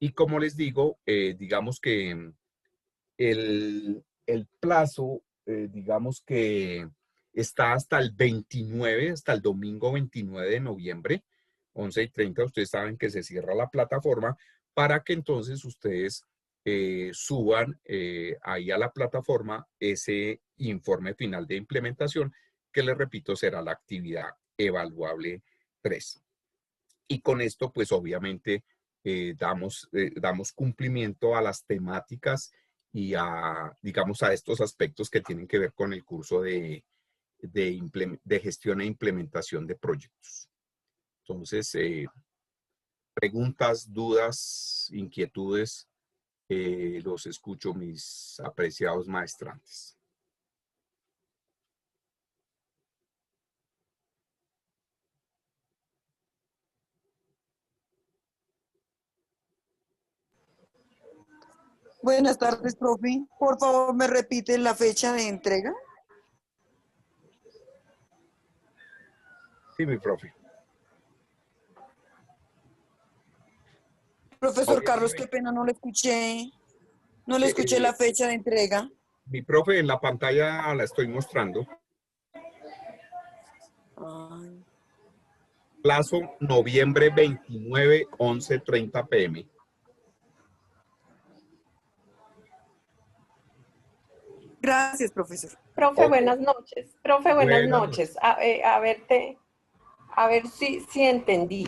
y como les digo, digamos que el plazo, digamos que está hasta el 29, hasta el domingo 29 de noviembre, 11:30, ustedes saben que se cierra la plataforma para que entonces ustedes suban ahí a la plataforma ese informe final de implementación, que les repito será la actividad evaluable 3. Y con esto, pues obviamente damos cumplimiento a las temáticas y digamos, a estos aspectos que tienen que ver con el curso de gestión e implementación de proyectos. Entonces, preguntas, dudas, inquietudes, los escucho, mis apreciados maestrantes. Buenas tardes, profe. Por favor, ¿me repite la fecha de entrega? Sí, mi profe. Profesor Carlos, qué pena, no le escuché. No le escuché la fecha de entrega. Mi profe, en la pantalla la estoy mostrando. Ay. Plazo noviembre 29, 11:30 p.m. Gracias, profesor. Profe, Ok, buenas noches. Profe, buenas buenas noches. noches. A ver si entendí.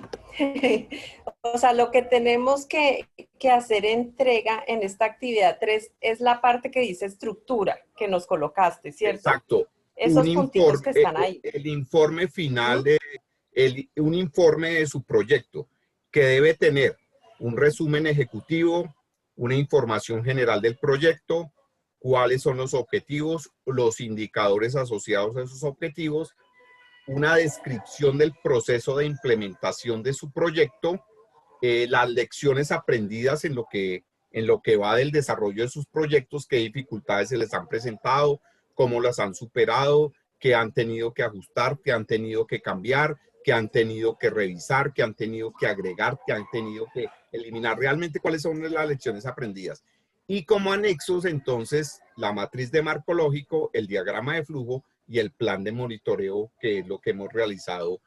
O sea, lo que tenemos que hacer entrega en esta actividad 3 es la parte que dice estructura, que nos colocaste, ¿cierto? Exacto. Un Esos punticos informe, que están ahí. el informe final ¿Mm? de, un informe de su proyecto que debe tener un resumen ejecutivo, una información general del proyecto, cuáles son los objetivos, los indicadores asociados a esos objetivos, una descripción del proceso de implementación de su proyecto, las lecciones aprendidas en lo que va del desarrollo de sus proyectos, qué dificultades se les han presentado, cómo las han superado, qué han tenido que ajustar, qué han tenido que cambiar, qué han tenido que revisar, qué han tenido que agregar, qué han tenido que eliminar, realmente cuáles son las lecciones aprendidas. Y como anexos, entonces, la matriz de marco lógico, el diagrama de flujo y el plan de monitoreo, que es lo que hemos realizado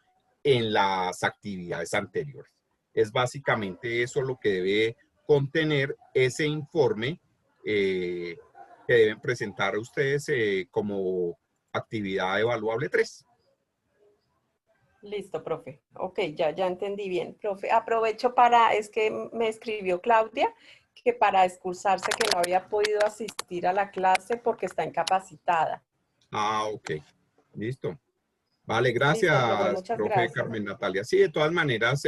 en las actividades anteriores. Es básicamente eso lo que debe contener ese informe que deben presentar a ustedes como actividad evaluable 3. Listo, profe. Ok, ya entendí bien. Profe, aprovecho es que me escribió Claudia, que para excusarse que no había podido asistir a la clase porque está incapacitada. Ah, ok. Listo. Vale, Listo, profe, gracias, muchas profe gracias. Carmen Natalia. Sí, de todas maneras,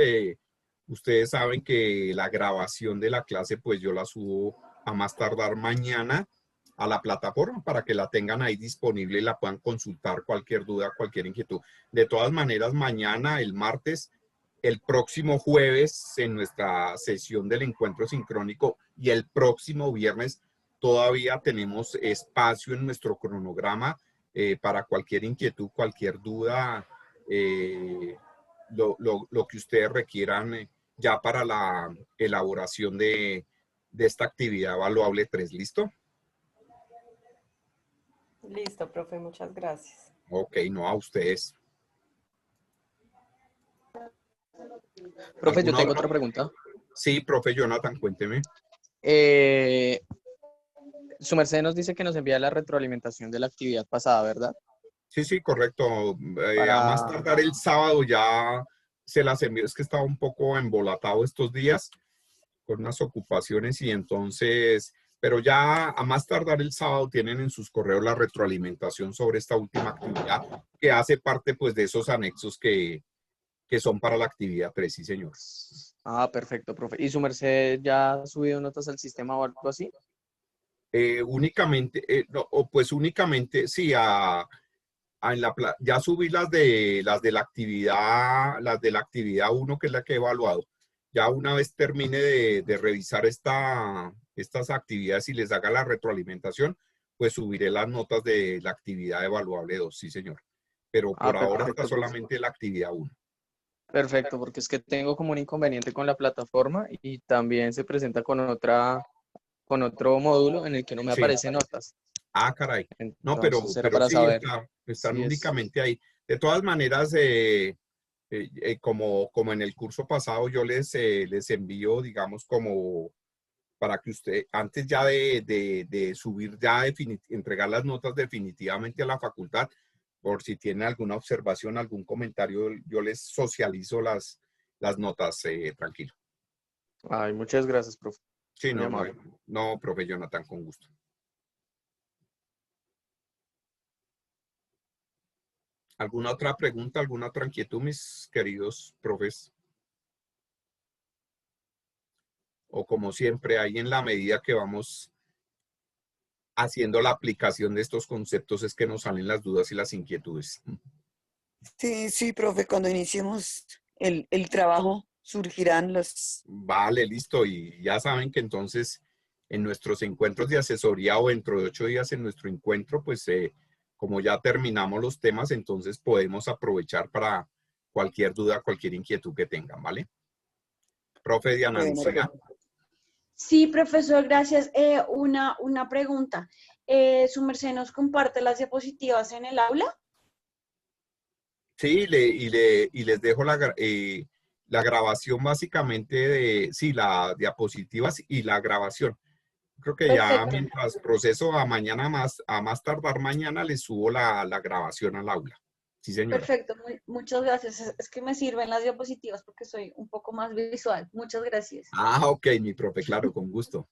ustedes saben que la grabación de la clase, pues yo la subo a más tardar mañana a la plataforma para que la tengan ahí disponible y la puedan consultar cualquier duda, cualquier inquietud. De todas maneras, mañana, el martes, el próximo jueves, en nuestra sesión del encuentro sincrónico y el próximo viernes, todavía tenemos espacio en nuestro cronograma para cualquier inquietud, cualquier duda, lo que ustedes requieran ya para la elaboración de esta actividad evaluable 3. ¿Listo? Listo, profe, muchas gracias. Ok, no a ustedes. Profe, yo ¿Alguna tengo otra? otra pregunta. Sí, profe Jonathan, cuénteme. Su merced nos dice que nos envía la retroalimentación de la actividad pasada, ¿verdad? Sí, sí, correcto. A más Para... tardar el sábado ya se las envío. Es que estaba un poco embolatado estos días con unas ocupaciones y entonces, pero ya a más tardar el sábado tienen en sus correos la retroalimentación sobre esta última actividad que hace parte pues de esos anexos que son para la actividad 3, sí señor. Ah, perfecto, profe. ¿Y su merced ya ha subido notas al sistema o algo así? Únicamente, no, pues únicamente, sí, ya subí las de la actividad 1, que es la que he evaluado. Ya una vez termine de revisar estas actividades y les haga la retroalimentación, pues subiré las notas de la actividad evaluable 2, sí señor. Pero Ah, por ahora está perfecto, profe. solamente la actividad 1. Perfecto, porque es que tengo como un inconveniente con la plataforma y también se presenta con otro módulo en el que no me Sí. aparecen notas. Ah, caray. No, Entonces era pero para sí, saber están si es... únicamente ahí. De todas maneras, como en el curso pasado, yo les envío, digamos, como para que usted, antes ya de subir, entregar las notas definitivamente a la facultad, por si tiene alguna observación, algún comentario, yo les socializo las notas, tranquilo. Ay, muchas gracias, profe. Sí, Muy no, amable. no, profe Jonathan, con gusto. ¿Alguna otra pregunta, alguna otra inquietud, mis queridos profes? O como siempre, ahí en la medida que vamos haciendo la aplicación de estos conceptos es que nos salen las dudas y las inquietudes. Sí, sí, profe, cuando iniciemos el trabajo surgirán los... Vale, listo. Y ya saben que entonces en nuestros encuentros de asesoría o dentro de 8 días en nuestro encuentro, pues como ya terminamos los temas, entonces podemos aprovechar para cualquier duda, cualquier inquietud que tengan, ¿vale? Profe Diana Bueno, Lucía. Sí, profesor, gracias. Una pregunta. ¿Su merced nos comparte las diapositivas en el aula? Sí, y les dejo la grabación básicamente de, sí, la diapositivas y la grabación. Creo que ya Perfecto, mientras proceso a más tardar mañana, les subo la grabación al aula. Sí, señora. perfecto. Muchas gracias. Es que me sirven las diapositivas porque soy un poco más visual. Muchas gracias. Ah, ok, mi profe, claro, con gusto.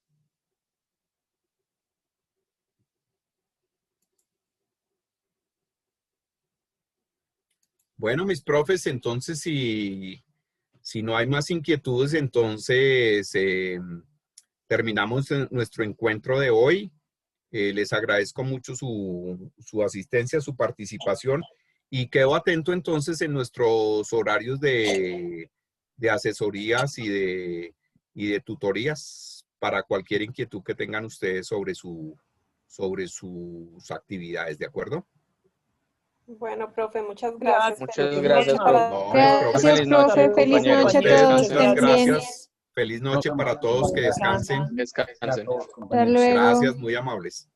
Bueno, mis profes, entonces si no hay más inquietudes, entonces terminamos nuestro encuentro de hoy. Les agradezco mucho su asistencia, su participación y quedo atento entonces en nuestros horarios de asesorías y de tutorías para cualquier inquietud que tengan ustedes sobre sus actividades, ¿de acuerdo? Bueno, profe, muchas gracias. Muchas Feliz gracias, noche profe. para No, mis todos. profes, Feliz noche, Feliz a noche a compañeros. ustedes todos, que muchas estén bien. gracias. Feliz noche para todos, que descansen. Descansen. Hasta luego. Gracias, muy amables.